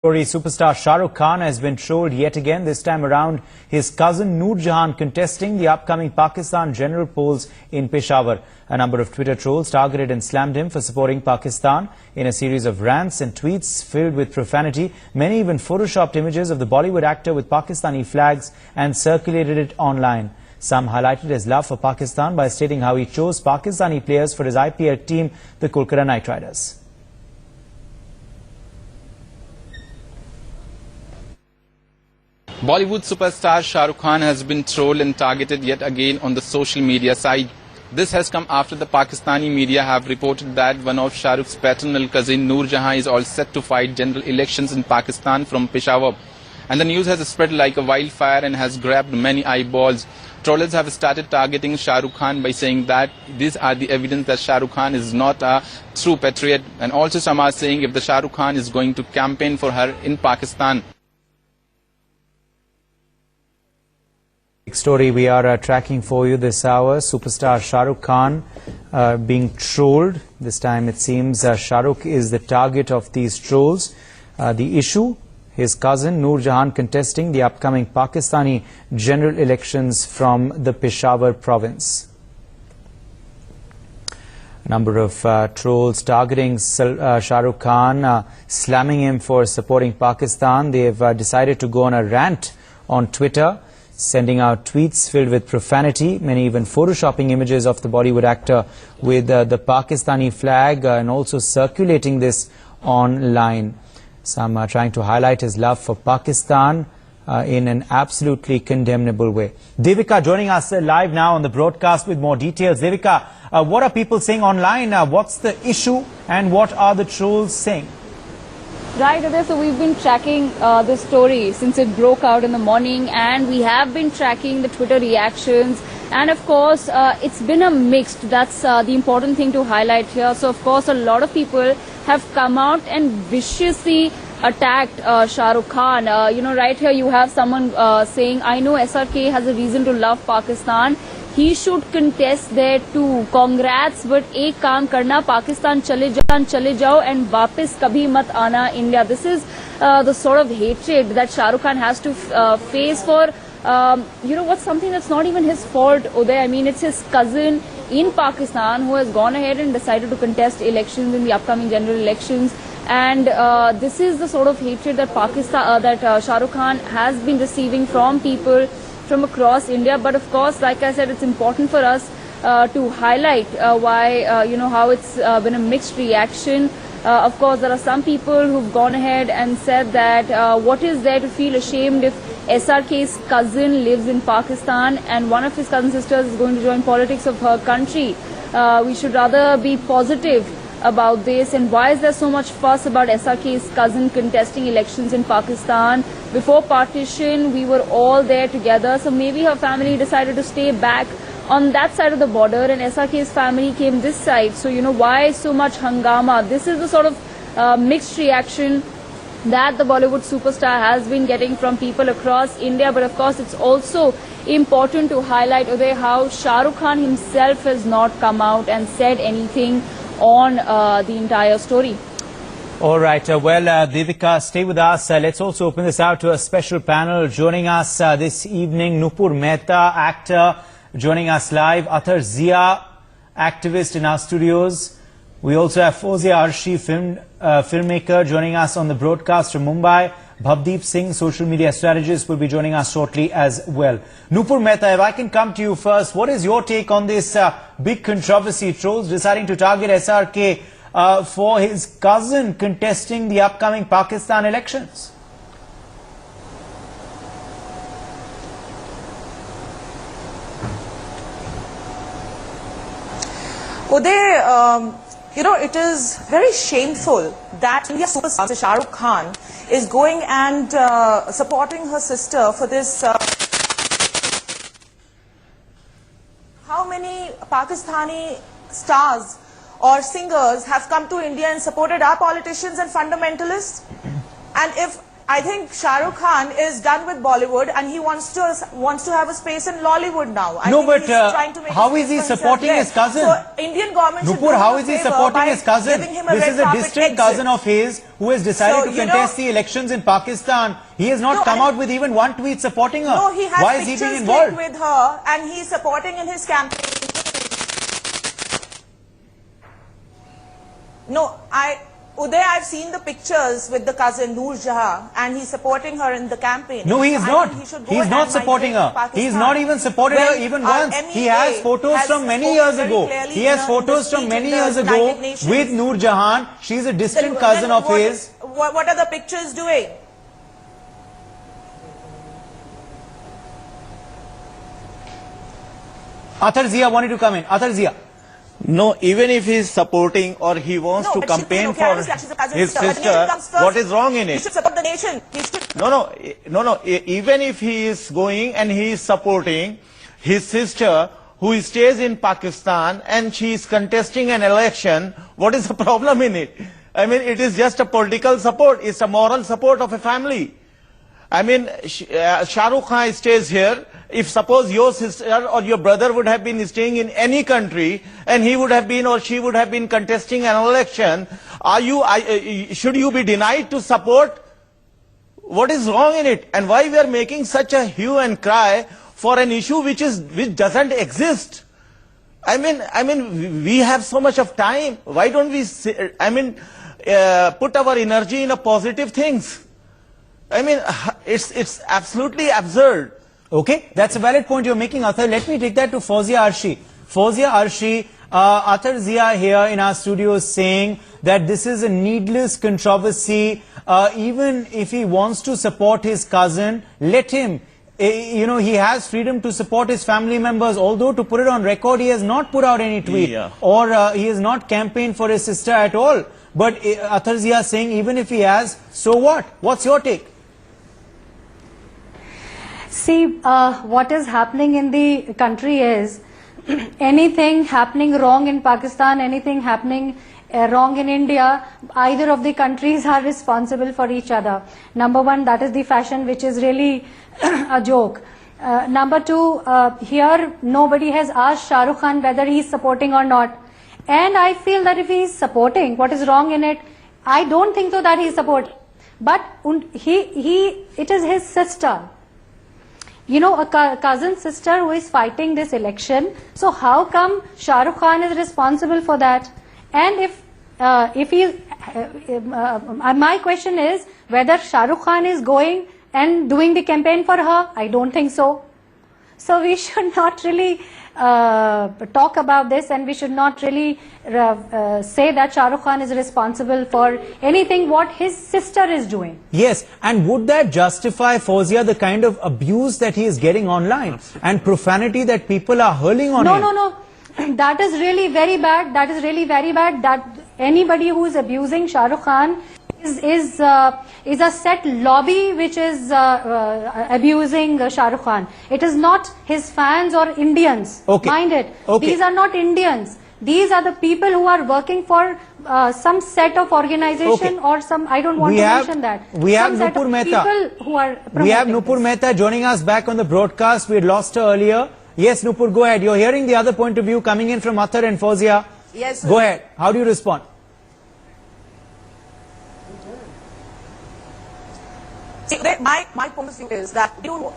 Superstar Shah Rukh Khan has been trolled yet again, this time around his cousin Noor Jahan contesting the upcoming Pakistan general polls in Peshawar. A number of Twitter trolls targeted and slammed him for supporting Pakistan in a series of rants and tweets filled with profanity. Many even photoshopped images of the Bollywood actor with Pakistani flags and circulated it online. Some highlighted his love for Pakistan by stating how he chose Pakistani players for his IPL team, the Kolkata Knight Riders. Bollywood superstar Shah Rukh Khan has been trolled and targeted yet again on the social media side. This has come after the Pakistani media have reported that one of Shah Rukh's paternal cousin Noor Jahan is all set to fight general elections in Pakistan from Peshawar. And the news has spread like a wildfire and has grabbed many eyeballs. Trollers have started targeting Shah Rukh Khan by saying that these are the evidence that Shah Rukh Khan is not a true patriot. And also some are saying if the Shah Rukh Khan is going to campaign for her in Pakistan. Story we are tracking for you this hour. Superstar Shah Rukh Khan being trolled. This time it seems Shah Rukh is the target of these trolls. The issue, his cousin Noor Jahan contesting the upcoming Pakistani general elections from the Peshawar province. A number of trolls targeting Shah Rukh Khan, slamming him for supporting Pakistan. They have decided to go on a rant on Twitter, sending out tweets filled with profanity, many even photoshopping images of the Bollywood actor with the Pakistani flag and also circulating this online. Some are trying to highlight his love for Pakistan in an absolutely condemnable way. Devika joining us live now on the broadcast with more details. Devika, what are people saying online? What's the issue and what are the trolls saying? Right, Uday, so we've been tracking this story since it broke out in the morning, and we have been tracking the Twitter reactions, and of course it's been a mixed. That's the important thing to highlight here. So of course a lot of people have come out and viciously attacked Shah Rukh Khan. Right here you have someone saying, I know SRK has a reason to love Pakistan. He should contest there too. Congrats, but एक काम करना, Pakistan चले जाओ and वापस कभी मत आना India. This is the sort of hatred that Shah Rukh Khan has to face for, what's something that's not even his fault, Uday. I mean, it's his cousin in Pakistan who has gone ahead and decided to contest elections in the upcoming general elections. And this is the sort of hatred that Shah Rukh Khan has been receiving from people from across India. But of course, like I said, it's important for us to highlight why, how it's been a mixed reaction. Of course, there are some people who've gone ahead and said that what is there to feel ashamed if SRK's cousin lives in Pakistan and one of his cousin sisters is going to join politics of her country. We should rather be positive about this. And why is there so much fuss about SRK's cousin contesting elections in Pakistan? Before partition, we were all there together, so maybe her family decided to stay back on that side of the border and SRK's family came this side. So, why so much hangama? This is the sort of mixed reaction that the Bollywood superstar has been getting from people across India. But of course, it's also important to highlight, Uday, how Shah Rukh Khan himself has not come out and said anything on the entire story. All right. Devika, stay with us. Let's also open this out to a special panel. Joining us this evening, Nupur Mehta, actor, joining us live. Athar Zia, activist in our studios. We also have Fozia Arshi, filmmaker, joining us on the broadcast from Mumbai. Bhavdeep Singh, social media strategist, will be joining us shortly as well. Nupur Mehta, if I can come to you first, what is your take on this big controversy? Trolls deciding to target SRK for his cousin contesting the upcoming Pakistan elections? Uday, it is very shameful that India superstar Shah Rukh Khan is going and supporting her sister for this. How many Pakistani stars or singers have come to India and supported our politicians and fundamentalists? And if I think Shah Rukh Khan is done with Bollywood and he wants to have a space in Lollywood now. I No, think but he's trying to make how a is he space for supporting himself his cousin? there. So Indian government should Nupur, do how him is he a favor supporting by his cousin? giving him a This red is a carpet distant exit. cousin of his who has decided So, to contest the elections in Pakistan. He has not come out with even one tweet supporting her. No, he has Why is he being pictures involved? clicked with her and he's supporting in his campaign. No, Uday, I've seen the pictures with the cousin Noor Jahan and he's supporting her in the campaign. No, he is not. He is not supporting her. He is not even supported her even once. He has photos from many years ago. He has photos from many years ago with Noor Jahan. She is a distant cousin of his. What are the pictures doing? Athar Zia wanted to come in. Athar Zia. No, even if he is supporting or he wants to campaign for his sister, what is wrong in He it? should support the nation. No. Even if he is going and he is supporting his sister who stays in Pakistan and she is contesting an election, what is the problem in it? I mean, it is just a political support. It's a moral support of a family. I mean, Shah Rukh Khan stays here. If suppose your sister or your brother would have been staying in any country and he would have been or she would have been contesting an election, should you be denied to support? What is wrong in it? And why we are making such a hue and cry for an issue which doesn't exist? I mean, we have so much of time. Why don't we, put our energy in a positive things? I mean, it's absolutely absurd. Okay, that's a valid point you're making, Athar. Let me take that to Fawzia Arshi. Fawzia Arshi, Athar Zia here in our studio is saying that this is a needless controversy. Even if he wants to support his cousin, let him. He has freedom to support his family members. Although, to put it on record, he has not put out any tweet or he has not campaigned for his sister at all. But Athar Zia is saying even if he has, so what? What's your take? See, what is happening in the country is anything happening wrong in Pakistan, anything happening wrong in India, either of the countries are responsible for each other. Number one, that is the fashion, which is really a joke. Number two, here nobody has asked Shah Rukh Khan whether he is supporting or not. And I feel that if he is supporting, what is wrong in it? I don't think so that he is supporting. But it is his sister. You know, a cousin sister who is fighting this election. So how come Shah Rukh Khan is responsible for that? And if he, my question is whether Shah Rukh Khan is going and doing the campaign for her. I don't think so. So we should not really talk about this, and we should not really say that Shah Rukh Khan is responsible for anything what his sister is doing. Yes, and would that justify, Fawzia, the kind of abuse that he is getting online and profanity that people are hurling on him? No. That is really very bad. That is really very bad. That anybody who is abusing Shah Rukh Khan is a set lobby which is abusing Shah Rukh Khan. It is not his fans or Indians. Okay. Mind it. Okay. These are not Indians. These are the people who are working for some set of organization or some, I don't want to mention that. We have some set Nupur of Mehta. People who are We have promoting Nupur this. Mehta joining us back on the broadcast. We had lost her earlier. Yes, Nupur, go ahead. You're hearing the other point of view coming in from Athar and Fawzia. Yes, sir. Go ahead. How do you respond? See, my point of view is that I don't want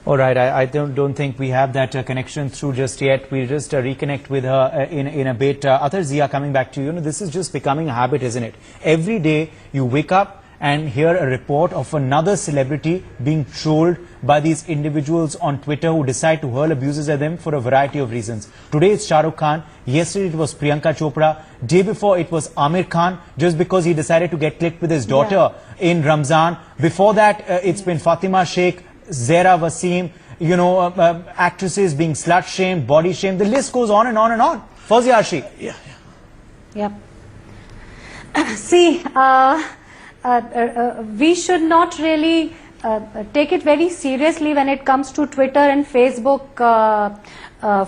All right, I don't think we have that connection through just yet. We'll just reconnect with her in a bit. Athar Zia, coming back to you. This is just becoming a habit, isn't it? Every day you wake up and hear a report of another celebrity being trolled by these individuals on Twitter who decide to hurl abuses at them for a variety of reasons. Today it's Shah Rukh Khan. Yesterday it was Priyanka Chopra. Day before it was Amir Khan, just because he decided to get clicked with his daughter in Ramzan. Before that, it's been Fatima Sheikh, Zehra Wasim, actresses being slut-shamed, body-shamed. The list goes on and on and on. Fawzia Arshi. Yeah. See, we should not really take it very seriously when it comes to Twitter and Facebook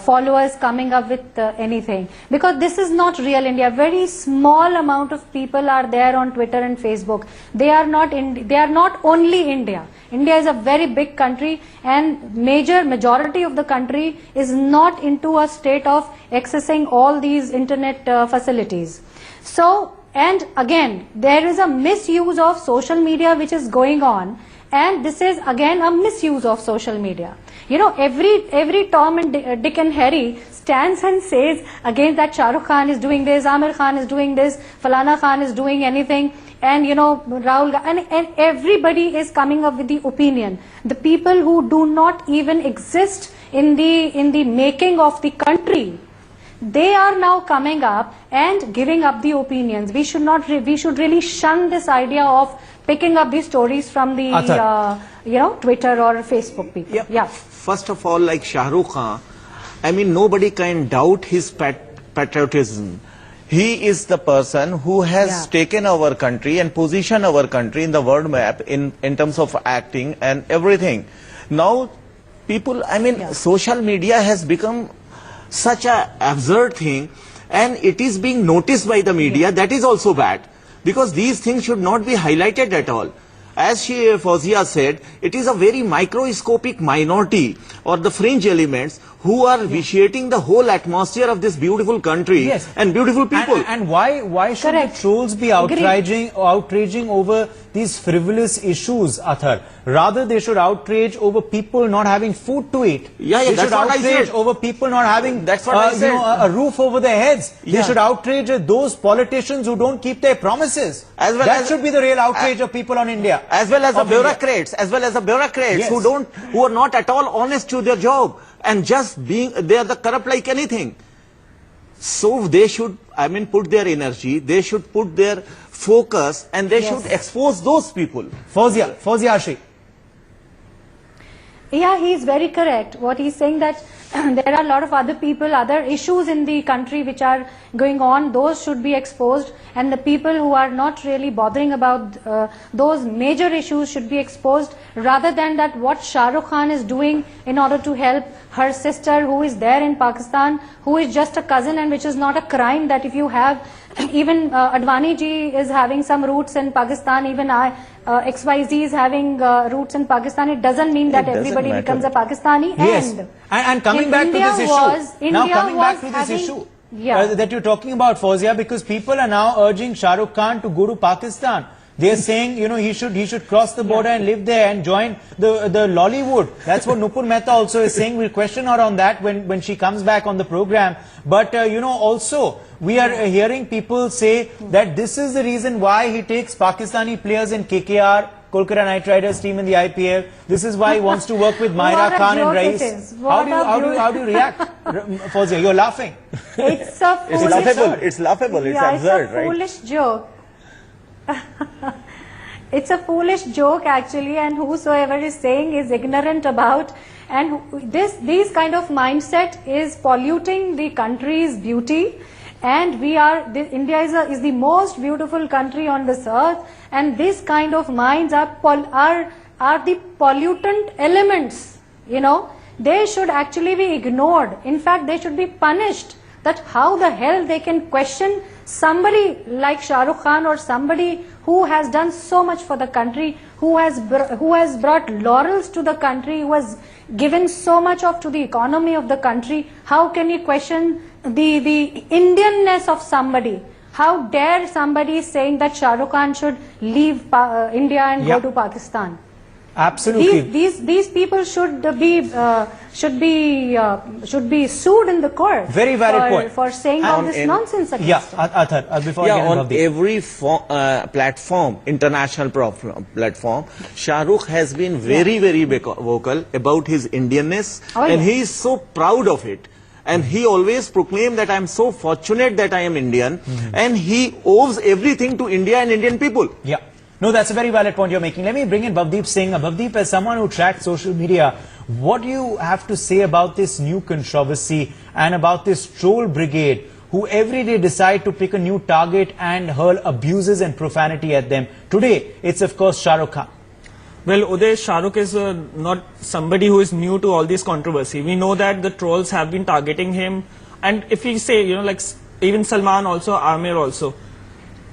followers coming up with anything, because this is not real India. Very small amount of people are there on Twitter and Facebook. They are not only India. India is a very big country, and majority of the country is not into a state of accessing all these internet facilities. So, and again, there is a misuse of social media which is going on, and this is again a misuse of social media. You know, every Tom and Dick and Harry stands and says again that Shah Rukh Khan is doing this, Amir Khan is doing this, Falana Khan is doing anything, and you know, Rahul, and everybody is coming up with the opinion. The people who do not even exist in the making of the country, they are now coming up and giving up the opinions. We should really shun this idea of picking up these stories from the Twitter or Facebook people. Yeah. First of all, like Shah Rukh Khan, I mean, nobody can doubt his patriotism. He is the person who has taken our country and positioned our country in the world map in terms of acting and everything. Now, people, I mean, social media has become such an absurd thing, and it is being noticed by the media. That is also bad, because these things should not be highlighted at all. As Fawzia said, it is a very microscopic minority or the fringe elements who are vitiating the whole atmosphere of this beautiful country and beautiful people. And why should the trolls be outraging over these frivolous issues, Athar? Rather, they should outrage over people not having food to eat. They should outrage over people not having a roof over their heads. They should outrage those politicians who don't keep their promises. That should be the real outrage of people on India. As well as the bureaucrats, who are not at all honest to their job, and just they are the corrupt like anything. So they should, I mean, put their energy, they should put their focus, and they should expose those people. Fawzia Arshi. Yeah, he is very correct. What he is saying, that there are a lot of other people, other issues in the country which are going on, those should be exposed, and the people who are not really bothering about those major issues should be exposed, rather than that what Shah Rukh Khan is doing in order to help her sister who is there in Pakistan, who is just a cousin, and which is not a crime. That if you have, even Advani ji is having some roots in Pakistan, even XYZ is having roots in Pakistan, it doesn't mean that everybody becomes a Pakistani. And coming back to this issue, that you're talking about, Fawzia, because people are now urging Shah Rukh Khan to go to Pakistan. They're saying, you know, he should cross the border and live there and join the Lollywood. That's what Nupur Mehta also is saying. We'll question her on that when she comes back on the program. But, you know, also, we are hearing people say that this is the reason why he takes Pakistani players in KKR, Kolkata Knight Riders team in the IPL. This is why he wants to work with Myra Khan and Rais. How do you react? Fawzia, you're laughing. It's a foolish joke. It's laughable. It's absurd, right? It's a foolish joke. It's a foolish joke actually, and whosoever is saying is ignorant about, and these kind of mindset is polluting the country's beauty. And India is the most beautiful country on this earth, and this kind of minds are the pollutant elements. You know, they should actually be ignored. In fact, they should be punished. That how the hell they can question somebody like Shah Rukh Khan, or somebody who has done so much for the country, who has brought laurels to the country, who has given so much to the economy of the country. How can you question the Indianness of somebody? How dare somebody saying that Shah Rukh Khan should leave India and go to Pakistan? Absolutely. These people should be sued in the court. Very valid point. For saying all this nonsense against Athar, before I get on every platform, international platform, Shah Rukh has been very vocal about his Indianness, and he is so proud of it. And he always proclaimed that I am so fortunate that I am Indian, and he owes everything to India and Indian people. Yeah. No, that's a very valid point you're making. Let me bring in Bhavdeep Singh. Bhavdeep, as someone who tracks social media, what do you have to say about this new controversy and about this troll brigade who every day decide to pick a new target and hurl abuses and profanity at them? Today, it's of course Shah Rukh Khan. Well, Uday, Shah Rukh is not somebody who is new to all this controversy. We know that the trolls have been targeting him. And if we say, like even Salman also, Amir also.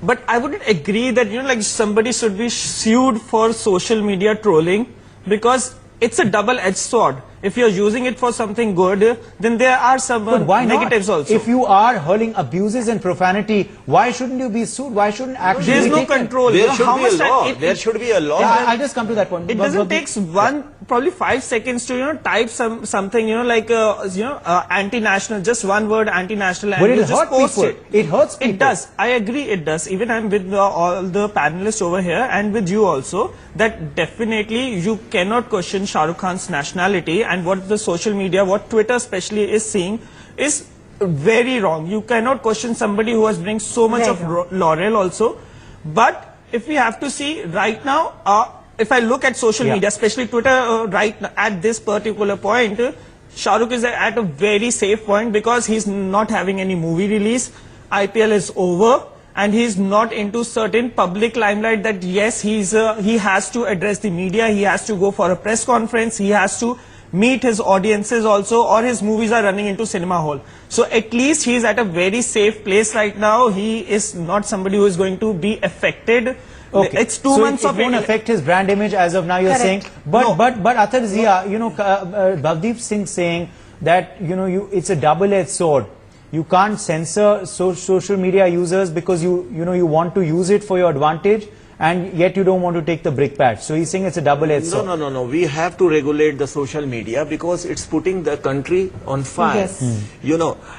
But I wouldn't agree that, like somebody should be sued for social media trolling, because it's a double-edged sword. If you're using it for something good, then there are some negatives also. If you are hurling abuses and profanity, why shouldn't you be sued? Why shouldn't actually There's no control. There should be a law. There should be a law. Yeah, I'll just come to that point. It doesn't take probably 5 seconds to type something like anti-national, just one word anti-national, and but you it just post people. It hurts people. It does. I agree. It does. Even I'm with all the panelists over here and with you also, that definitely you cannot question Shah Rukh Khan's nationality, and what the social media, what Twitter especially is seeing, is very wrong. You cannot question somebody who has bring so much of laurel also. But if we have to see right now, if I look at social media, especially Twitter, right now, at this particular point, Shah Rukh is at a very safe point, because he's not having any movie release. IPL is over, and he's not into certain public limelight that yes, he has to address the media, he has to go for a press conference, he has to meet his audiences also, or his movies are running into cinema hall. So at least he's at a very safe place right now. He is not somebody who is going to be affected. Okay. It's 2 months it won't affect his brand image as of now, you're saying. But Athar Zia, Bhavdeep Singh saying that it's a double-edged sword. You can't censor social media users because you want to use it for your advantage, and yet you don't want to take the brick patch. So he's saying it's a double-edged sword. No. We have to regulate the social media because it's putting the country on fire. Yes.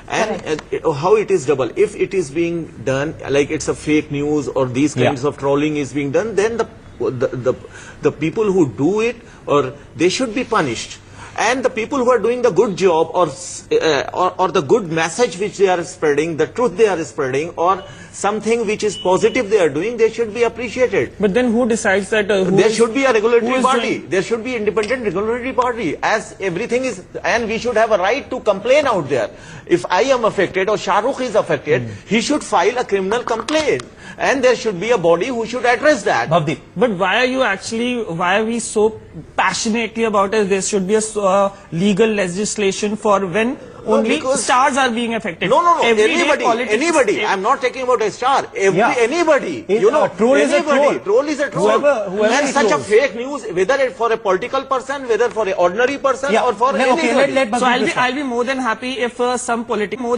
And how it is double. If it is being done, like it's a fake news or these kinds of trolling is being done, then the people who do it, or they should be punished. And the people who are doing the good job, or the good message which they are spreading, the truth they are spreading, or something which is positive they are doing, they should be appreciated. But then who decides that? There should be a regulatory body. There should be independent regulatory body, as everything is, and we should have a right to complain out there. If I am affected or Shah Rukh is affected, he should file a criminal complaint, and there should be a body who should address that. Bhavdeep. But why are we so passionately about it? There should be a legal legislation for when only stars are being affected. No. Anybody. I'm not talking about a star. Anybody. Troll is a troll. Troll is a troll. Whoever and such a fake news, whether it's for a political person, whether for an ordinary person, or for anybody. So I'll be more than happy if some political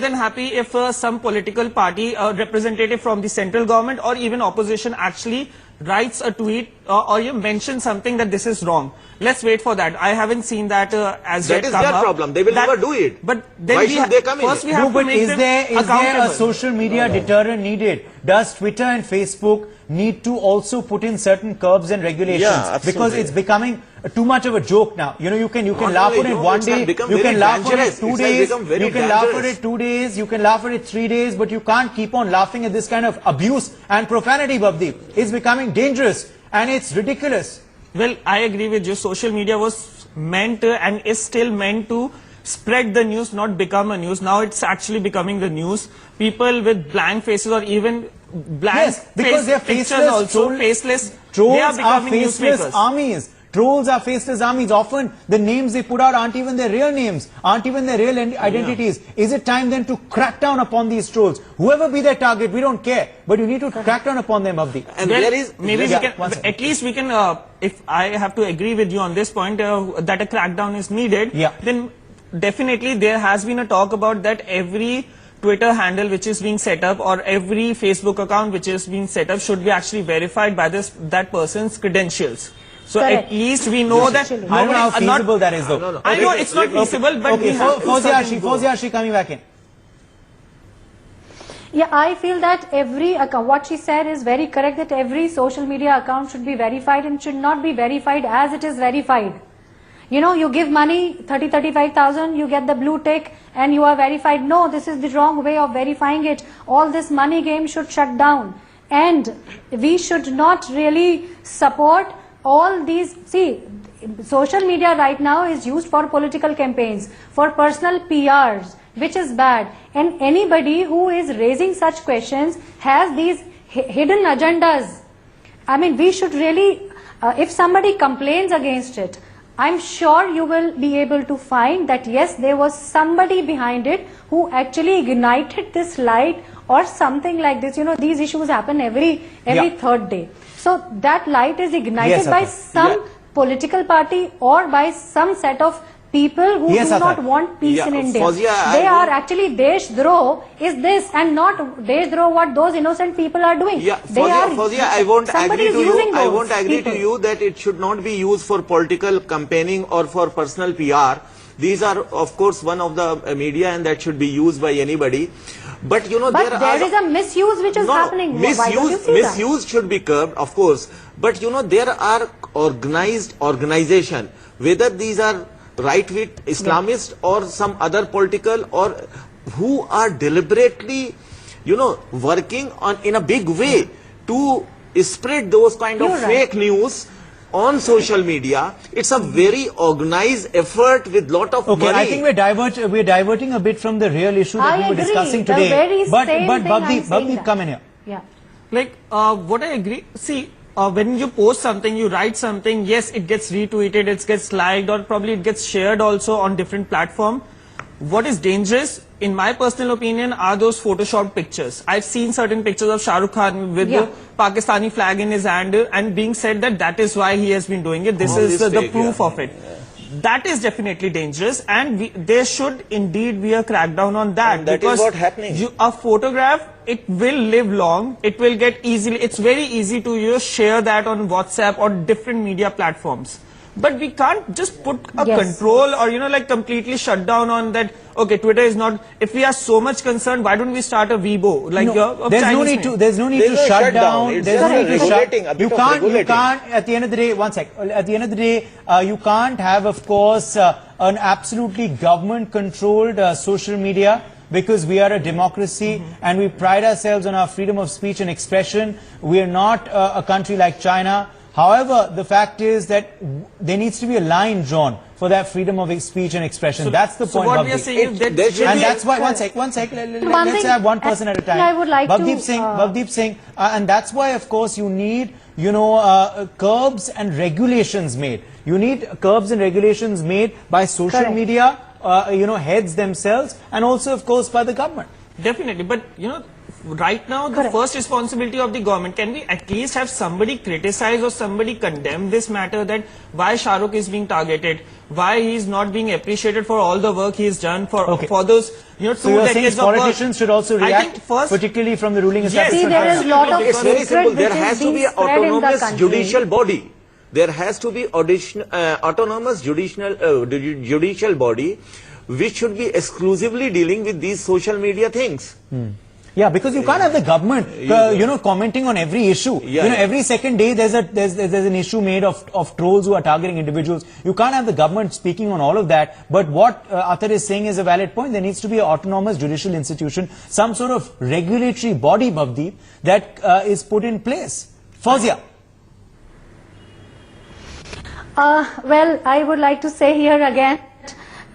party, representative from the central government or even opposition actually writes a tweet or you mention something that this is wrong. Let's wait for that. I haven't seen that as yet. That is their problem. They will never do it. But then why should they come in? First we have to make them is there a social media deterrent needed? Does Twitter and Facebook need to also put in certain curbs and regulations? Yeah, because it's becoming too much of a joke now. You can laugh at it one day, you can laugh at it 2 days, you can laugh at it 2 days, you can laugh at it 3 days, but you can't keep on laughing at this kind of abuse and profanity, Bhavdeep. It's becoming dangerous and it's ridiculous. Well, I agree with you. Social media was meant and is still meant to spread the news, not become a news. Now it's actually becoming the news. People with blank faces or even blank because they're pictures also, faceless, trolls they are becoming faceless newspapers. Armies. Trolls are faceless armies. Often the names they put out aren't even their real names, aren't even their real identities. Is it time then to crack down upon these trolls? Whoever be their target, we don't care. But you need to crack down upon them, Abdi. And there is... Maybe we can, at least we can, if I have to agree with you on this point, that a crackdown is needed, then definitely there has been a talk about that every Twitter handle which is being set up or every Facebook account which is being set up should be actually verified by that person's credentials. So at least we know that... I don't know how feasible that is though. I know it's not feasible, but we have Fawzia coming back in. Yeah, I feel that every account, what she said is very correct, that every social media account should be verified and should not be verified as it is verified. You give money, 35,000, you get the blue tick and you are verified. No, this is the wrong way of verifying it. All this money game should shut down. And we should not really support all these. See, social media right now is used for political campaigns, for personal PRs, which is bad. And anybody who is raising such questions has these hidden agendas. I mean, we should really, if somebody complains against it, I'm sure you will be able to find that yes, there was somebody behind it who actually ignited this light or something like this. You know, these issues happen every third day. So that light is ignited by some political party or by some set of people who do not want peace in India. Fawzia, they are actually Deshdroh is this and not Deshdroh what those innocent people are doing. Fawzia, I won't agree to you. I won't agree to you that it should not be used for political campaigning or for personal PR. These are, of course, one of the media, and that should be used by anybody. But you know, there is a misuse which is happening. Misuse should be curbed, of course. But you know, there are organized organization, whether these are right-wing Islamist or some other political, or who are deliberately, you know, working on in a big way to spread those kind of fake news on social media. It's a very organized effort with lot of money. I think we're diverting a bit from the real issue that we were discussing today. But Bhavdeep, come in here. Yeah. Like, what I agree, see, when you post something, you write something, yes, it gets retweeted, it gets liked, or probably it gets shared also on different platforms. What is dangerous, in my personal opinion, are those photoshopped pictures. I've seen certain pictures of Shah Rukh Khan with the Pakistani flag in his hand and being said that that is why he has been doing it. This is the proof of it. That is definitely dangerous, and there should indeed be a crackdown on that. And that because is what happening. A photograph, it will live long. It will get easily. It's very easy to share that on WhatsApp or different media platforms. But we can't just put a control or like completely shut down on that. Okay, Twitter is not. If we are so much concerned, why don't we start a Weibo like there's no need to shut down. There's no need to shut. You can't. At the end of the day, one sec. At the end of the day, you can't have, of course, an absolutely government-controlled social media. Because we are a democracy and we pride ourselves on our freedom of speech and expression. We are not a country like China. However, the fact is that there needs to be a line drawn for that freedom of speech and expression. That's the point. What we are saying is that and that's why, one sec, let's have one person at a time. I would like Bhavdeep Singh, and that's why, of course, you need, curbs and regulations made. You need curbs and regulations made by social media, heads themselves, and also, of course, by the government. Definitely, but right now the first responsibility of the government, can we at least have somebody criticize or somebody condemn this matter, that why Shah Rukh is being targeted, why he is not being appreciated for all the work he has done for those 2 decades of work. Politicians should also react, particularly from the ruling establishment. See, there is a lot of it's very simple. There has to be an autonomous judicial body. There has to be autonomous judicial body which should be exclusively dealing with these social media things. Yeah, because you can't have the government, commenting on every issue. Every second day there's an issue made of trolls who are targeting individuals. You can't have the government speaking on all of that. But what Athar is saying is a valid point. There needs to be an autonomous judicial institution, some sort of regulatory body, Bhavdeep, that is put in place. Fawzia. Well, I would like to say here again,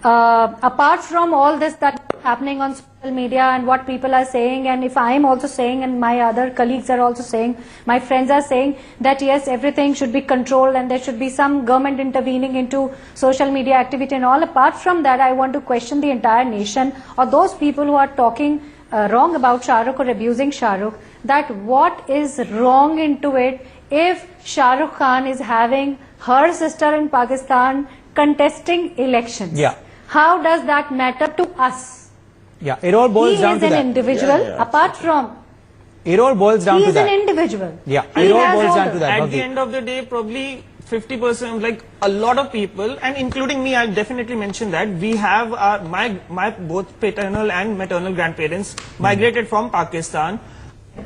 apart from all this that is happening on social media and what people are saying, and if I am also saying and my other colleagues are also saying, my friends are saying that yes, everything should be controlled and there should be some government intervening into social media activity and all. Apart from that, I want to question the entire nation or those people who are talking wrong about Shah Rukh or abusing Shah Rukh, that what is wrong into it if Shah Rukh Khan is having her sister in Pakistan contesting elections. How does that matter to us? It all boils down to that. He is an individual, apart from... It all boils down to that. He is an individual. It all boils down to that. At the end of the day, probably 50%, like a lot of people, and including me, I'll definitely mention that, we have my both paternal and maternal grandparents migrated from Pakistan.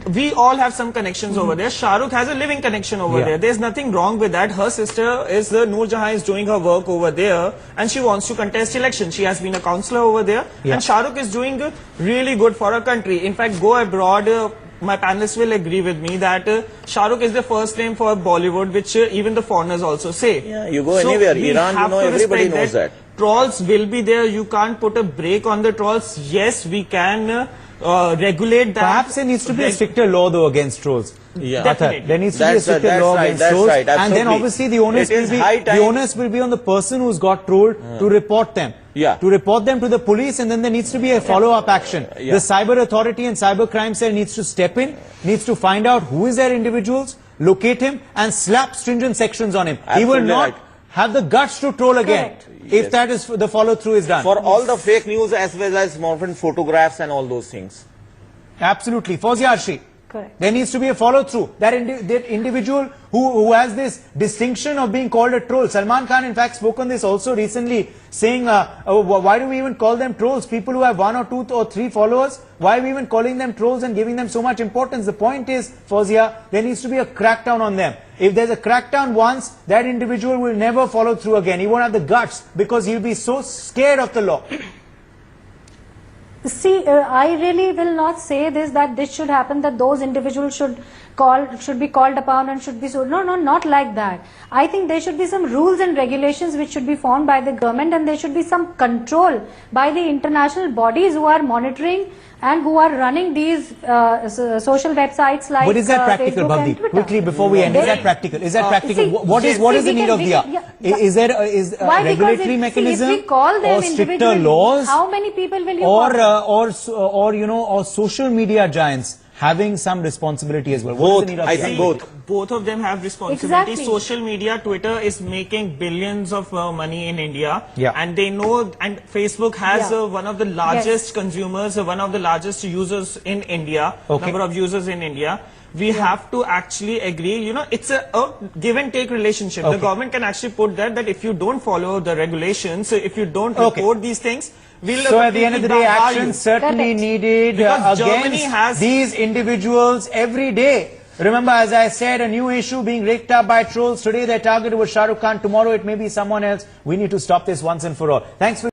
We all have some connections over there. Shah Rukh has a living connection over there. There's nothing wrong with that. Her sister is Noor Jahan, is doing her work over there and she wants to contest election. She has been a councillor over there and Shah Rukh is doing really good for her country. In fact, go abroad, my panelists will agree with me that Shah Rukh is the first name for Bollywood, which even the foreigners also say. Yeah, you go anywhere, Iran, everybody knows that. Trolls will be there. You can't put a break on the trolls. Yes, we can regulate that. Perhaps there needs to be a stricter law though against trolls. Yeah. Definitely. There needs to be a stricter law against trolls, and then absolutely. obviously the onus will be on the person who's got trolled to report them. Yeah. To report them to the police, and then there needs to be a follow-up action. Yeah. The Cyber Authority and Cyber Crime Cell needs to step in, needs to find out who is their individuals, locate him, and slap stringent sections on him. He will not have the guts to troll again. If that is the follow-through is done. For all the fake news as well as morphin photographs and all those things. Absolutely. Fawzia Arshi. Correct. There needs to be a follow-through. That individual who has this distinction of being called a troll. Salman Khan, in fact, spoke on this also recently, saying, why do we even call them trolls? People who have 1 or 2 or 3 followers, why are we even calling them trolls and giving them so much importance? The point is, Fawzia, there needs to be a crackdown on them. If there's a crackdown once, that individual will never follow through again. He won't have the guts because he'll be so scared of the law. See, I really will not say this, that this should happen, that those individuals should be called upon and should be so. No, not like that. I think there should be some rules and regulations which should be formed by the government, and there should be some control by the international bodies who are monitoring and who are running these social websites like But is that practical, Facebook Bhavdeep? Quickly before we end, is that practical? Is that practical? See, what is the need of the hour? Is there a regulatory mechanism if we call them or stricter individually, laws? How many people will you call? or social media giants having some responsibility as well? What is the need of I the think hour? Both of them have responsibility. Exactly. Social media, Twitter is making billions of money in India, Yeah. and they know. And Facebook has Yeah. one of the largest consumers, one of the largest users in India. Okay. Number of users in India. We have to actually agree. You know, it's a give and take relationship. Okay. The government can actually put that if you don't follow the regulations, if you don't Okay. report these things, we'll So at the end of the day, bar action you. certainly Correct. needed Because Germany against has- these individuals every day. Remember, as I said, a new issue being raked up by trolls. Today their target was Shah Rukh Khan. Tomorrow it may be someone else. We need to stop this once and for all. Thanks for